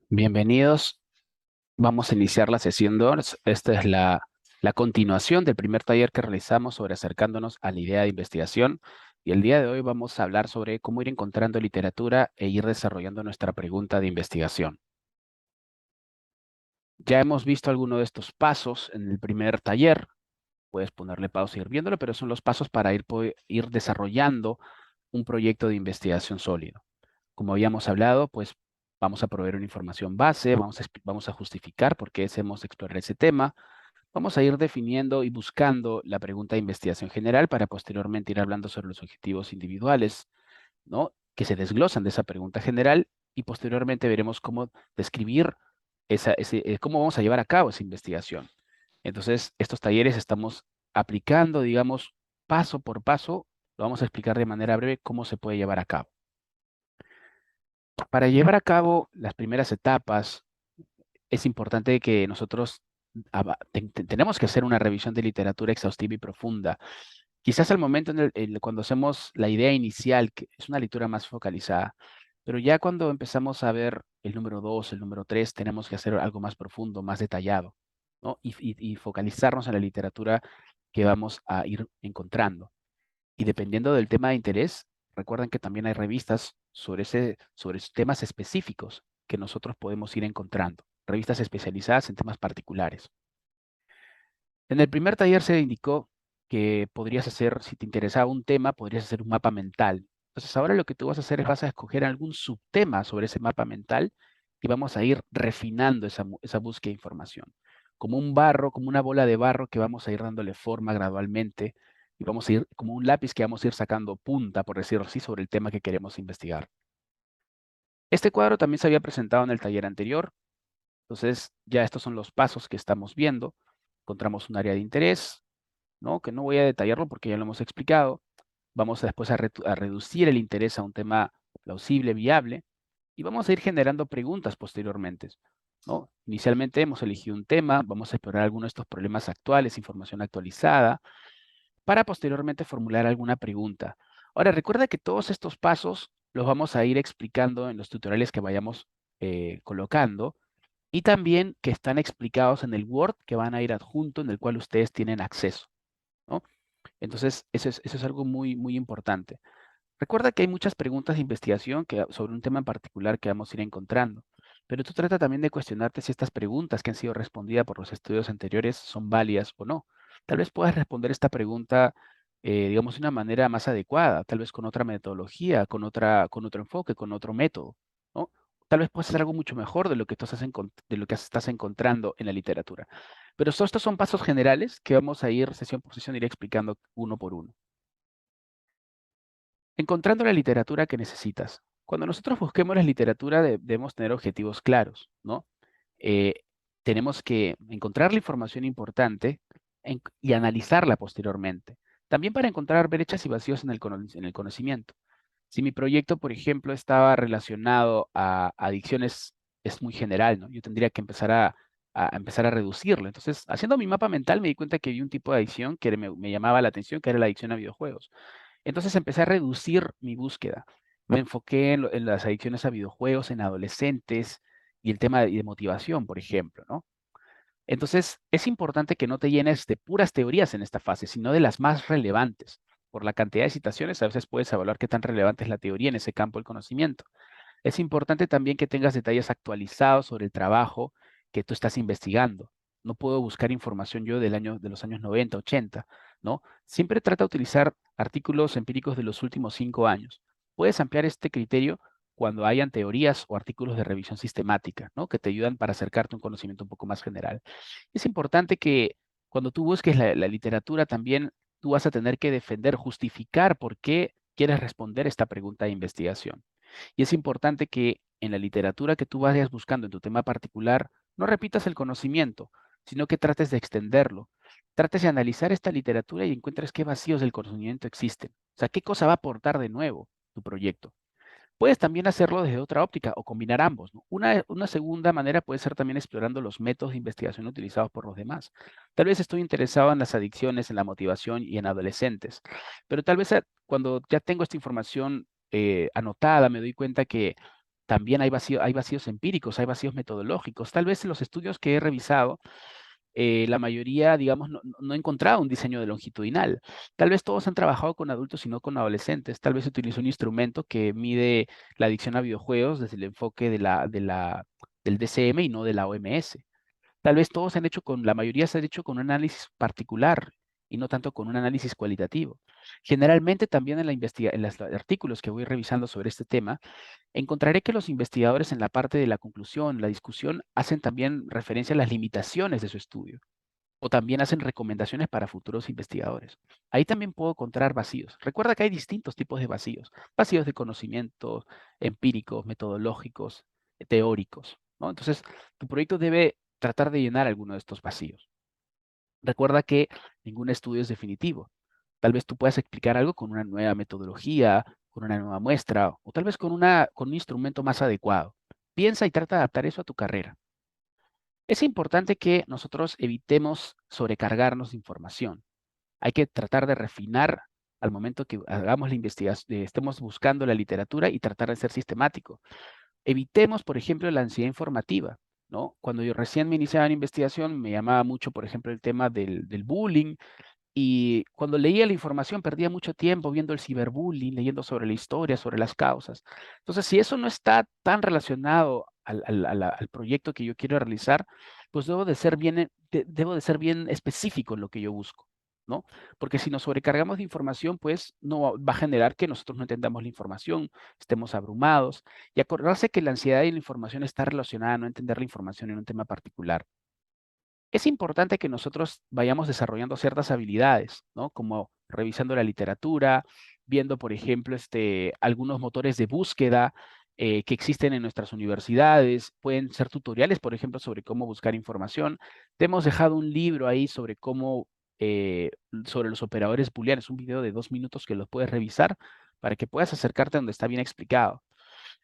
Bienvenidos. Vamos a iniciar la sesión 2. Esta es la continuación del primer taller que realizamos sobre acercándonos a la idea de investigación. Y el día de hoy vamos a hablar sobre cómo ir encontrando literatura e ir desarrollando nuestra pregunta de investigación. Ya hemos visto alguno de estos pasos en el primer taller. Puedes ponerle pausa y ir viéndolo, pero son los pasos para ir desarrollando un proyecto de investigación sólido. Como habíamos hablado, pues vamos a proveer una información base, vamos a justificar por qué deseamos explorar ese tema, vamos a ir definiendo y buscando la pregunta de investigación general para posteriormente ir hablando sobre los objetivos individuales, ¿no? Que se desglosan de esa pregunta general y posteriormente veremos cómo describir cómo vamos a llevar a cabo esa investigación. Entonces, estos talleres estamos aplicando, digamos, paso por paso, lo vamos a explicar de manera breve cómo se puede llevar a cabo. Para llevar a cabo las primeras etapas, es importante que nosotros tenemos que hacer una revisión de literatura exhaustiva y profunda. Quizás al momento cuando hacemos la idea inicial, que es una lectura más focalizada, pero ya cuando empezamos a ver el número 2, el número 3, tenemos que hacer algo más profundo, más detallado, ¿no? Y focalizarnos en la literatura que vamos a ir encontrando. Y dependiendo del tema de interés, recuerden que también hay revistas sobre esos temas específicos que nosotros podemos ir encontrando, revistas especializadas en temas particulares. En el primer taller se indicó que podrías hacer, si te interesaba un tema, podrías hacer un mapa mental. Entonces ahora lo que tú vas a hacer es vas a escoger algún subtema sobre ese mapa mental y vamos a ir refinando esa búsqueda de información. Como un barro, como una bola de barro que vamos a ir dándole forma gradualmente y vamos a ir como un lápiz que vamos a ir sacando punta, por decirlo así, sobre el tema que queremos investigar. Este cuadro también se había presentado en el taller anterior. Entonces ya estos son los pasos que estamos viendo. Encontramos un área de interés, ¿no? Que no voy a detallarlo porque ya lo hemos explicado. Vamos después a reducir el interés a un tema plausible, viable, y vamos a ir generando preguntas posteriormente, ¿no? Inicialmente hemos elegido un tema, vamos a explorar algunos de estos problemas actuales, información actualizada, para posteriormente formular alguna pregunta. Ahora, recuerda que todos estos pasos los vamos a ir explicando en los tutoriales que vayamos colocando y también que están explicados en el Word que van a ir adjunto en el cual ustedes tienen acceso, ¿no? Entonces, eso es algo muy, muy importante. Recuerda que hay muchas preguntas de investigación sobre un tema en particular que vamos a ir encontrando, pero tú trata también de cuestionarte si estas preguntas que han sido respondidas por los estudios anteriores son válidas o no. Tal vez puedas responder esta pregunta, digamos, de una manera más adecuada, tal vez con otra metodología, con otro enfoque, con otro método, ¿no? Tal vez puedas hacer algo mucho mejor de lo que de lo que estás encontrando en la literatura. Pero estos son pasos generales que vamos a ir sesión por sesión, ir explicando uno por uno. Encontrando la literatura que necesitas. Cuando nosotros busquemos la literatura debemos tener objetivos claros, ¿no? Eh, Tenemos que encontrar la información importante y analizarla posteriormente. También para encontrar brechas y vacíos en en el conocimiento. Si mi proyecto, por ejemplo, estaba relacionado a adicciones, es muy general, ¿no? Yo tendría que a empezar a reducirlo. Entonces, haciendo mi mapa mental, me di cuenta que había un tipo de adicción que me llamaba la atención, que era la adicción a videojuegos. Entonces empecé a reducir mi búsqueda. Me enfoqué en las adicciones a videojuegos en adolescentes y el tema de motivación, por ejemplo, ¿no? Entonces, es importante que no te llenes de puras teorías en esta fase, sino de las más relevantes. Por la cantidad de citaciones, a veces puedes evaluar qué tan relevante es la teoría en ese campo del conocimiento. Es importante también que tengas detalles actualizados sobre el trabajo que tú estás investigando. No puedo buscar información yo de los años 90, 80, ¿no? Siempre trata de utilizar artículos empíricos de los últimos 5 años. Puedes ampliar este criterio cuando hayan teorías o artículos de revisión sistemática, ¿no? Que te ayudan para acercarte a un conocimiento un poco más general. Es importante que cuando tú busques la literatura también tú vas a tener que defender, justificar por qué quieres responder esta pregunta de investigación. Y es importante que en la literatura que tú vayas buscando en tu tema particular, no repitas el conocimiento, sino que trates de extenderlo. Trates de analizar esta literatura y encuentres qué vacíos del conocimiento existen. O sea, qué cosa va a aportar de nuevo tu proyecto. Puedes también hacerlo desde otra óptica o combinar ambos, ¿no? Una segunda manera puede ser también explorando los métodos de investigación utilizados por los demás. Tal vez estoy interesado en las adicciones, en la motivación y en adolescentes, pero tal vez cuando ya tengo esta información anotada, me doy cuenta que También hay vacíos empíricos, hay vacíos metodológicos. Tal vez en los estudios que he revisado, la mayoría, digamos, no ha encontrado un diseño de longitudinal. Tal vez todos han trabajado con adultos y no con adolescentes. Tal vez se utilizó un instrumento que mide la adicción a videojuegos desde el enfoque del DCM y no de la OMS. Tal vez la mayoría se han hecho con un análisis particular y no tanto con un análisis cualitativo. Generalmente también en los artículos que voy revisando sobre este tema, encontraré que los investigadores en la parte de la conclusión, la discusión, hacen también referencia a las limitaciones de su estudio o también hacen recomendaciones para futuros investigadores. Ahí también puedo encontrar vacíos. Recuerda que hay distintos tipos de vacíos. Vacíos de conocimiento, empíricos, metodológicos, teóricos, ¿no? Entonces, tu proyecto debe tratar de llenar alguno de estos vacíos. Recuerda que ningún estudio es definitivo. Tal vez tú puedas explicar algo con una nueva metodología, con una nueva muestra o tal vez con un instrumento más adecuado. Piensa y trata de adaptar eso a tu carrera. Es importante que nosotros evitemos sobrecargarnos de información. Hay que tratar de refinar al momento que hagamos la investigación, estemos buscando la literatura y tratar de ser sistemático. Evitemos, por ejemplo, la ansiedad informativa, ¿no? Cuando yo recién me iniciaba en investigación, me llamaba mucho, por ejemplo, el tema del bullying, y cuando leía la información perdía mucho tiempo viendo el ciberbullying, leyendo sobre la historia, sobre las causas. Entonces, si eso no está tan relacionado al proyecto que yo quiero realizar, pues debo de ser bien específico en lo que yo busco, ¿no? Porque si nos sobrecargamos de información, pues no va a generar que nosotros no entendamos la información, estemos abrumados. Y acordarse que la ansiedad y la información está relacionada a no entender la información en un tema particular. Es importante que nosotros vayamos desarrollando ciertas habilidades, ¿no? Como revisando la literatura, viendo, por ejemplo, algunos motores de búsqueda que existen en nuestras universidades. Pueden ser tutoriales, por ejemplo, sobre cómo buscar información. Te hemos dejado un libro ahí sobre los operadores booleanos, un video de 2 minutos que los puedes revisar para que puedas acercarte a donde está bien explicado.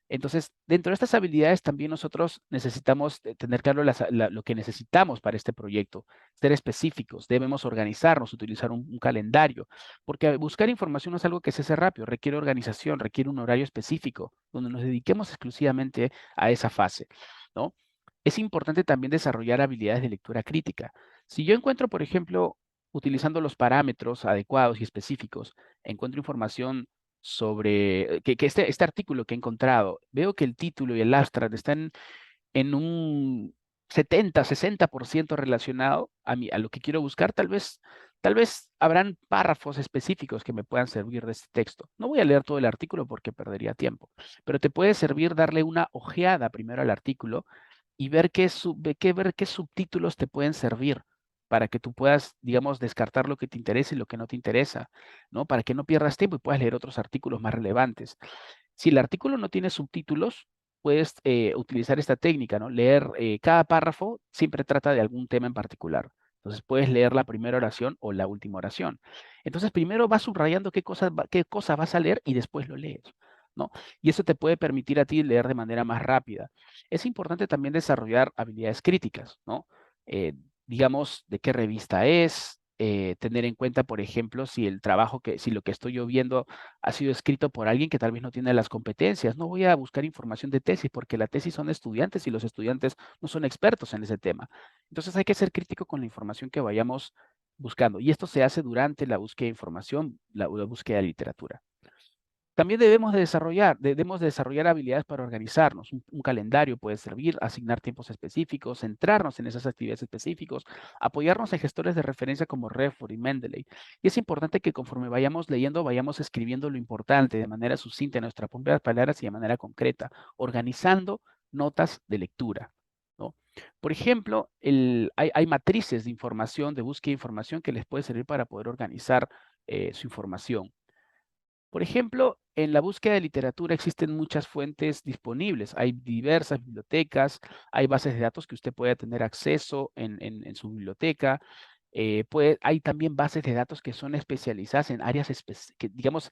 Entonces, dentro de estas habilidades también nosotros necesitamos tener claro lo que necesitamos para este proyecto, ser específicos, debemos organizarnos, utilizar un calendario, porque buscar información no es algo que se hace rápido, requiere organización, requiere un horario específico, donde nos dediquemos exclusivamente a esa fase, ¿no? Es importante también desarrollar habilidades de lectura crítica. Si yo encuentro, por ejemplo, utilizando los parámetros adecuados y específicos, encuentro información sobre que este artículo que he encontrado, veo que el título y el abstract están en un 70-60% relacionado a lo que quiero buscar. Tal vez habrán párrafos específicos que me puedan servir de este texto. No voy a leer todo el artículo porque perdería tiempo, pero te puede servir darle una ojeada primero al artículo y ver qué subtítulos te pueden servir para que tú puedas, digamos, descartar lo que te interesa y lo que no te interesa, ¿no? Para que no pierdas tiempo y puedas leer otros artículos más relevantes. Si el artículo no tiene subtítulos, puedes utilizar esta técnica, ¿no? Leer cada párrafo siempre trata de algún tema en particular. Entonces puedes leer la primera oración o la última oración. Entonces primero vas subrayando qué cosa vas a leer y después lo lees, ¿no? Y eso te puede permitir a ti leer de manera más rápida. Es importante también desarrollar habilidades críticas, ¿no? Eh, digamos, de qué revista es, tener en cuenta, por ejemplo, si lo que estoy yo viendo ha sido escrito por alguien que tal vez no tiene las competencias. No voy a buscar información de tesis porque la tesis son estudiantes y los estudiantes no son expertos en ese tema. Entonces hay que ser crítico con la información que vayamos buscando. Y esto se hace durante la búsqueda de información, la búsqueda de literatura. También debemos de desarrollar habilidades para organizarnos. Un calendario puede servir, asignar tiempos específicos, centrarnos en esas actividades específicas, apoyarnos en gestores de referencia como Redford y Mendeley. Y es importante que conforme vayamos leyendo, vayamos escribiendo lo importante de manera sucinta en nuestras propias palabras y de manera concreta, organizando notas de lectura, ¿no? Por ejemplo, hay matrices de información, de búsqueda de información que les puede servir para poder organizar su información. Por ejemplo, en la búsqueda de literatura existen muchas fuentes disponibles. Hay diversas bibliotecas, hay bases de datos que usted puede tener acceso en su biblioteca. Hay también bases de datos que son especializadas en áreas, digamos,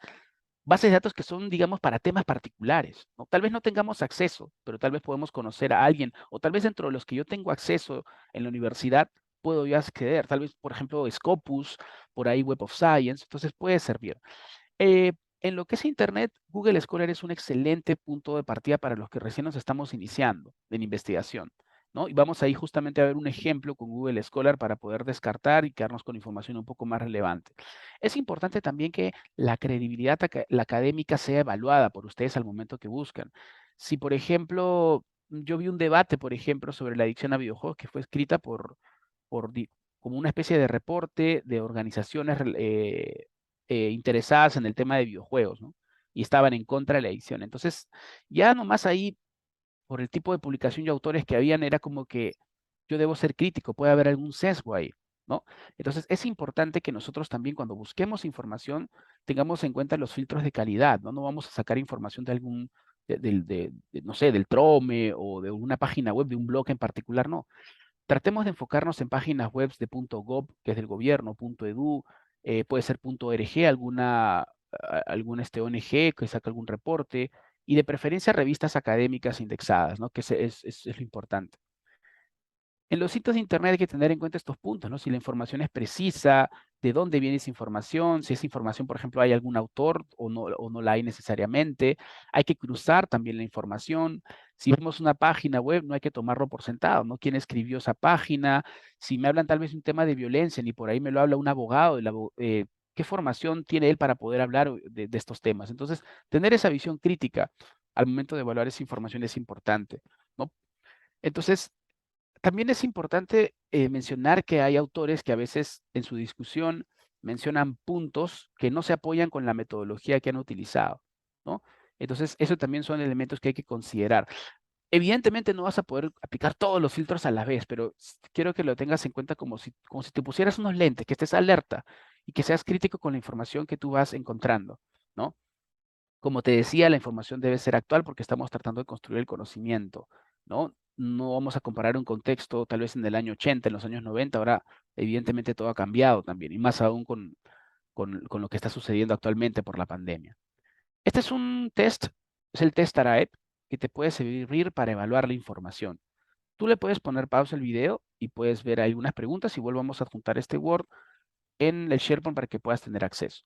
bases de datos que son, digamos, para temas particulares, ¿no? Tal vez no tengamos acceso, pero tal vez podemos conocer a alguien, o tal vez dentro de los que yo tengo acceso en la universidad, puedo yo acceder. Tal vez, por ejemplo, Scopus, por ahí Web of Science, entonces puede servir. En lo que es Internet, Google Scholar es un excelente punto de partida para los que recién nos estamos iniciando en investigación, ¿no? Y vamos ahí justamente a ver un ejemplo con Google Scholar para poder descartar y quedarnos con información un poco más relevante. Es importante también que la credibilidad la académica sea evaluada por ustedes al momento que buscan. Si, por ejemplo, yo vi un debate, por ejemplo, sobre la adicción a videojuegos que fue escrita por como una especie de reporte de organizaciones interesadas en el tema de videojuegos, ¿no? Y estaban en contra de la edición. Entonces, ya nomás ahí, por el tipo de publicación y autores que habían, era como que yo debo ser crítico, puede haber algún sesgo ahí, ¿no? Entonces, es importante que nosotros también cuando busquemos información tengamos en cuenta los filtros de calidad, ¿no? No vamos a sacar información de algún, no sé, del Trome o de una página web, de un blog en particular, no. Tratemos de enfocarnos en páginas web de .gov, que es del gobierno, .edu, puede ser .org, algún ONG que saque algún reporte, y de preferencia revistas académicas indexadas, ¿no? Que es lo importante. En los sitios de Internet hay que tener en cuenta estos puntos, ¿no? Si la información es precisa, de dónde viene esa información, si esa información, por ejemplo, hay algún autor o no la hay necesariamente. Hay que cruzar también la información. Si vemos una página web, no hay que tomarlo por sentado, ¿no? ¿Quién escribió esa página? Si me hablan tal vez de un tema de violencia, ni por ahí me lo habla un abogado, ¿qué formación tiene él para poder hablar de estos temas? Entonces, tener esa visión crítica al momento de evaluar esa información es importante, ¿no? Entonces, también es importante mencionar que hay autores que a veces en su discusión mencionan puntos que no se apoyan con la metodología que han utilizado, ¿no? Entonces, eso también son elementos que hay que considerar. Evidentemente no vas a poder aplicar todos los filtros a la vez, pero quiero que lo tengas en cuenta como si te pusieras unos lentes, que estés alerta y que seas crítico con la información que tú vas encontrando, ¿no? Como te decía, la información debe ser actual porque estamos tratando de construir el conocimiento, ¿no? No vamos a comparar un contexto tal vez en el año 80, en los años 90, ahora evidentemente todo ha cambiado también, y más aún con lo que está sucediendo actualmente por la pandemia. Este es un test, es el test ARAEP, que te puede servir para evaluar la información. Tú le puedes poner pausa al video y puedes ver algunas preguntas y volvamos a adjuntar este Word en el SharePoint para que puedas tener acceso.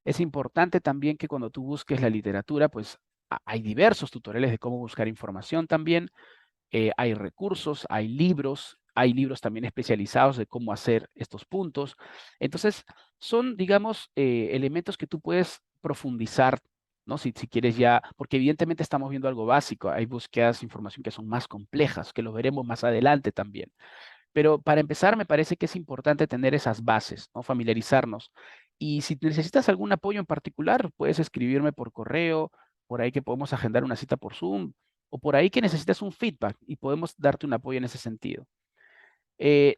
Es importante también que cuando tú busques la literatura, pues hay diversos tutoriales de cómo buscar información también. Hay recursos, hay libros también especializados de cómo hacer estos puntos. Entonces, son, digamos, elementos que tú puedes profundizar, ¿no? Si quieres ya, porque evidentemente estamos viendo algo básico. Hay búsquedas de información que son más complejas, que lo veremos más adelante también. Pero para empezar, me parece que es importante tener esas bases, ¿no? Familiarizarnos. Y si necesitas algún apoyo en particular, puedes escribirme por correo, por ahí que podemos agendar una cita por Zoom, o por ahí que necesitas un feedback y podemos darte un apoyo en ese sentido.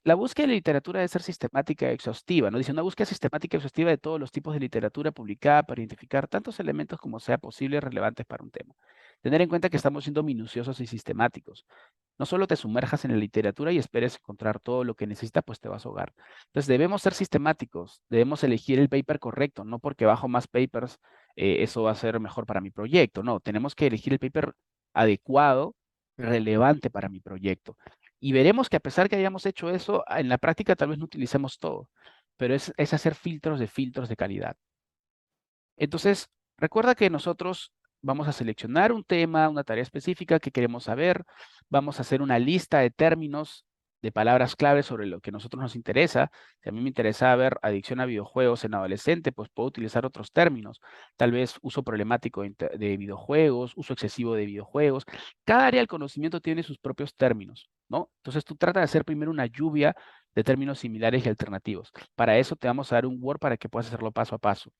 La búsqueda de literatura debe ser sistemática y exhaustiva, ¿no? Dice una búsqueda sistemática y exhaustiva de todos los tipos de literatura publicada para identificar tantos elementos como sea posible relevantes para un tema. Tener en cuenta que estamos siendo minuciosos y sistemáticos. No solo te sumerjas en la literatura y esperes encontrar todo lo que necesitas, pues te vas a ahogar. Entonces debemos ser sistemáticos, debemos elegir el paper correcto, no porque bajo más papers, eso va a ser mejor para mi proyecto. No, tenemos que elegir el paper adecuado, relevante para mi proyecto. Y veremos que a pesar que hayamos hecho eso, en la práctica tal vez no utilicemos todo, pero es hacer filtros de calidad. Entonces, recuerda que nosotros vamos a seleccionar un tema, una tarea específica que queremos saber, vamos a hacer una lista de términos, de palabras claves sobre lo que a nosotros nos interesa. Si a mí me interesa ver adicción a videojuegos en adolescente, pues puedo utilizar otros términos. Tal vez uso problemático de videojuegos, uso excesivo de videojuegos. Cada área del conocimiento tiene sus propios términos, ¿no? Entonces tú trata de hacer primero una lluvia de términos similares y alternativos. Para eso te vamos a dar un Word para que puedas hacerlo paso a paso.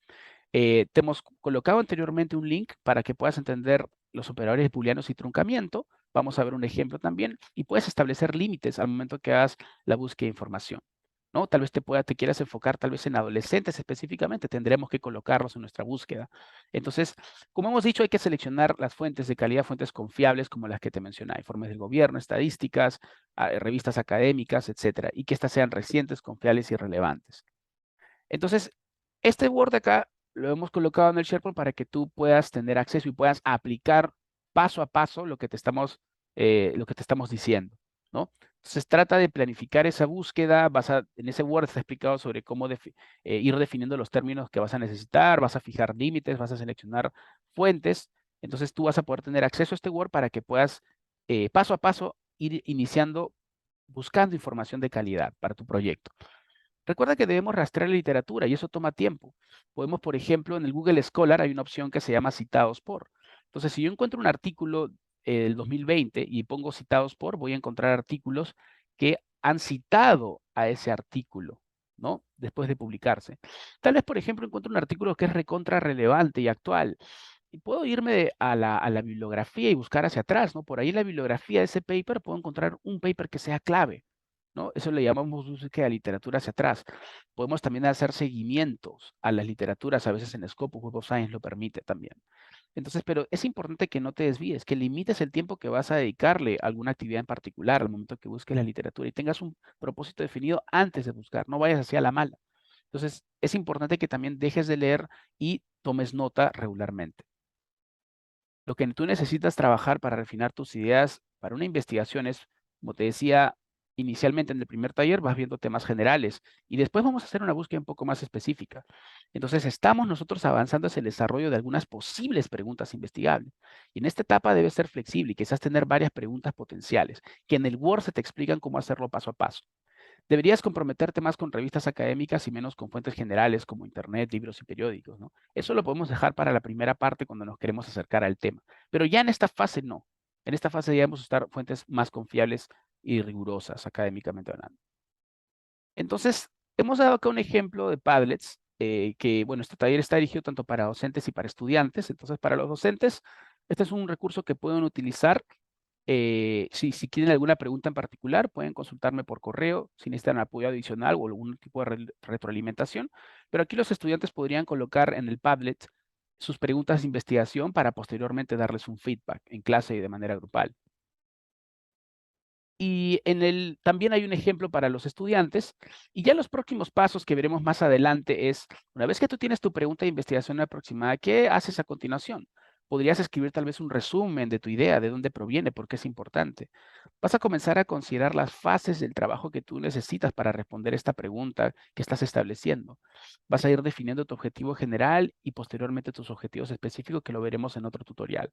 Te hemos colocado anteriormente un link para que puedas entender los operadores booleanos y truncamiento. Vamos a ver un ejemplo también y puedes establecer límites al momento que hagas la búsqueda de información, ¿no? Tal vez te quieras enfocar tal vez en adolescentes específicamente, tendremos que colocarlos en nuestra búsqueda. Entonces, como hemos dicho, hay que seleccionar las fuentes de calidad, fuentes confiables como las que te mencioné, informes del gobierno, estadísticas, revistas académicas, etcétera, y que éstas sean recientes, confiables y relevantes. Entonces, este Word acá lo hemos colocado en el SharePoint para que tú puedas tener acceso y puedas aplicar paso a paso lo que te estamos diciendo, ¿no? Entonces trata de planificar esa búsqueda, en ese Word está explicado sobre cómo ir definiendo los términos que vas a necesitar, vas a fijar límites, vas a seleccionar fuentes. Entonces tú vas a poder tener acceso a este Word para que puedas paso a paso ir iniciando, buscando información de calidad para tu proyecto. Recuerda que debemos rastrear la literatura y eso toma tiempo. Podemos, por ejemplo, en el Google Scholar hay una opción que se llama citados por. Entonces, si yo encuentro un artículo del 2020 y pongo citados por, voy a encontrar artículos que han citado a ese artículo, ¿no? Después de publicarse. Tal vez, por ejemplo, encuentro un artículo que es recontra relevante y actual. Y puedo irme a la bibliografía y buscar hacia atrás, ¿no? Por ahí en la bibliografía de ese paper puedo encontrar un paper que sea clave, ¿no? Eso le llamamos búsqueda de literatura hacia atrás. Podemos también hacer seguimientos a las literaturas, a veces en Scopus Web of Science lo permite también. Entonces, pero es importante que no te desvíes, que limites el tiempo que vas a dedicarle a alguna actividad en particular al momento que busques la literatura y tengas un propósito definido antes de buscar, no vayas hacia la mala. Entonces, es importante que también dejes de leer y tomes nota regularmente. Lo que tú necesitas trabajar para refinar tus ideas para una investigación es, como te decía inicialmente en el primer taller, vas viendo temas generales y después vamos a hacer una búsqueda un poco más específica. Entonces, estamos nosotros avanzando hacia el desarrollo de algunas posibles preguntas investigables. Y en esta etapa debes ser flexible y quizás tener varias preguntas potenciales, que en el Word se te explican cómo hacerlo paso a paso. Deberías comprometerte más con revistas académicas y menos con fuentes generales como Internet, libros y periódicos, ¿no? Eso lo podemos dejar para la primera parte cuando nos queremos acercar al tema. Pero ya en esta fase no. En esta fase debemos usar fuentes más confiables y rigurosas académicamente hablando. Entonces, hemos dado acá un ejemplo de Padlets, que, bueno, este taller está dirigido tanto para docentes y para estudiantes. Entonces, para los docentes, este es un recurso que pueden utilizar si tienen alguna pregunta en particular, pueden consultarme por correo si necesitan apoyo adicional o algún tipo de retroalimentación. Pero aquí los estudiantes podrían colocar en el Padlet sus preguntas de investigación para posteriormente darles un feedback en clase y de manera grupal. Y también hay un ejemplo para los estudiantes. Y ya los próximos pasos que veremos más adelante es, una vez que tú tienes tu pregunta de investigación aproximada, ¿qué haces a continuación? Podrías escribir tal vez un resumen de tu idea, de dónde proviene, por qué es importante. Vas a comenzar a considerar las fases del trabajo que tú necesitas para responder esta pregunta que estás estableciendo. Vas a ir definiendo tu objetivo general y posteriormente tus objetivos específicos, que lo veremos en otro tutorial.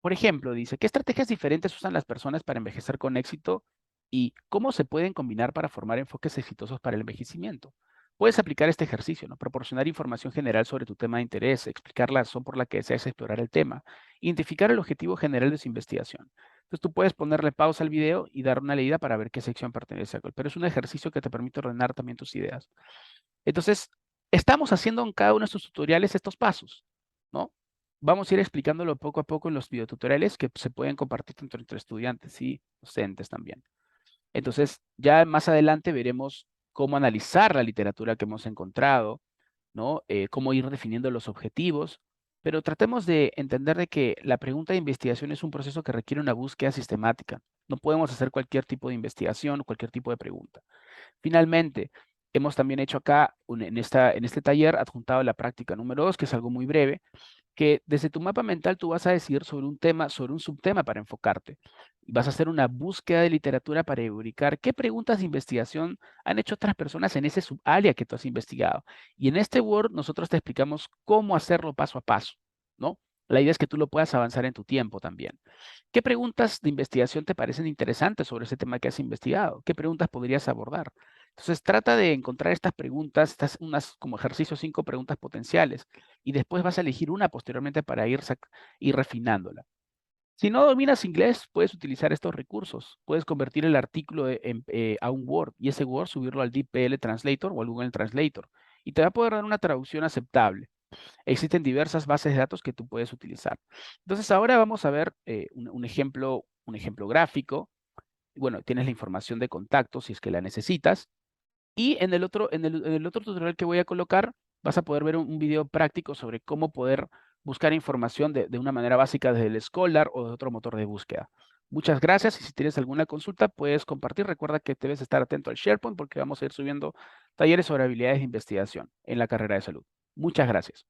Por ejemplo, dice, ¿qué estrategias diferentes usan las personas para envejecer con éxito y cómo se pueden combinar para formar enfoques exitosos para el envejecimiento? Puedes aplicar este ejercicio, ¿no? Proporcionar información general sobre tu tema de interés, explicar la razón por la que deseas explorar el tema, identificar el objetivo general de su investigación. Entonces tú puedes ponerle pausa al video y dar una leída para ver qué sección pertenece a cuál, pero es un ejercicio que te permite ordenar también tus ideas. Entonces, estamos haciendo en cada uno de estos tutoriales estos pasos, ¿no? Vamos a ir explicándolo poco a poco en los videotutoriales que se pueden compartir tanto entre estudiantes y docentes también. Entonces, ya más adelante veremos cómo analizar la literatura que hemos encontrado, ¿no? Cómo ir definiendo los objetivos, pero tratemos de entender de que la pregunta de investigación es un proceso que requiere una búsqueda sistemática. No podemos hacer cualquier tipo de investigación o cualquier tipo de pregunta. Finalmente, hemos también hecho acá, en este taller, adjuntado la práctica número 2, que es algo muy breve, que desde tu mapa mental tú vas a decidir sobre un tema, sobre un subtema para enfocarte. Y vas a hacer una búsqueda de literatura para ubicar qué preguntas de investigación han hecho otras personas en ese subárea que tú has investigado. Y en este Word nosotros te explicamos cómo hacerlo paso a paso, ¿no? La idea es que tú lo puedas avanzar en tu tiempo también. ¿Qué preguntas de investigación te parecen interesantes sobre ese tema que has investigado? ¿Qué preguntas podrías abordar? Entonces, trata de encontrar estas preguntas, estas unas como ejercicio 5 preguntas potenciales, y después vas a elegir una posteriormente para ir refinándola. Si no dominas inglés, puedes utilizar estos recursos. Puedes convertir el artículo a un Word y ese Word subirlo al DeepL Translator o al Google Translator y te va a poder dar una traducción aceptable. Existen diversas bases de datos que tú puedes utilizar. Entonces, ahora vamos a ver un ejemplo gráfico. Bueno, tienes la información de contacto si es que la necesitas. Y en el otro tutorial que voy a colocar, vas a poder ver un video práctico sobre cómo poder buscar información de una manera básica desde el Scholar o de otro motor de búsqueda. Muchas gracias y si tienes alguna consulta puedes compartir. Recuerda que debes estar atento al SharePoint porque vamos a ir subiendo talleres sobre habilidades de investigación en la carrera de salud. Muchas gracias.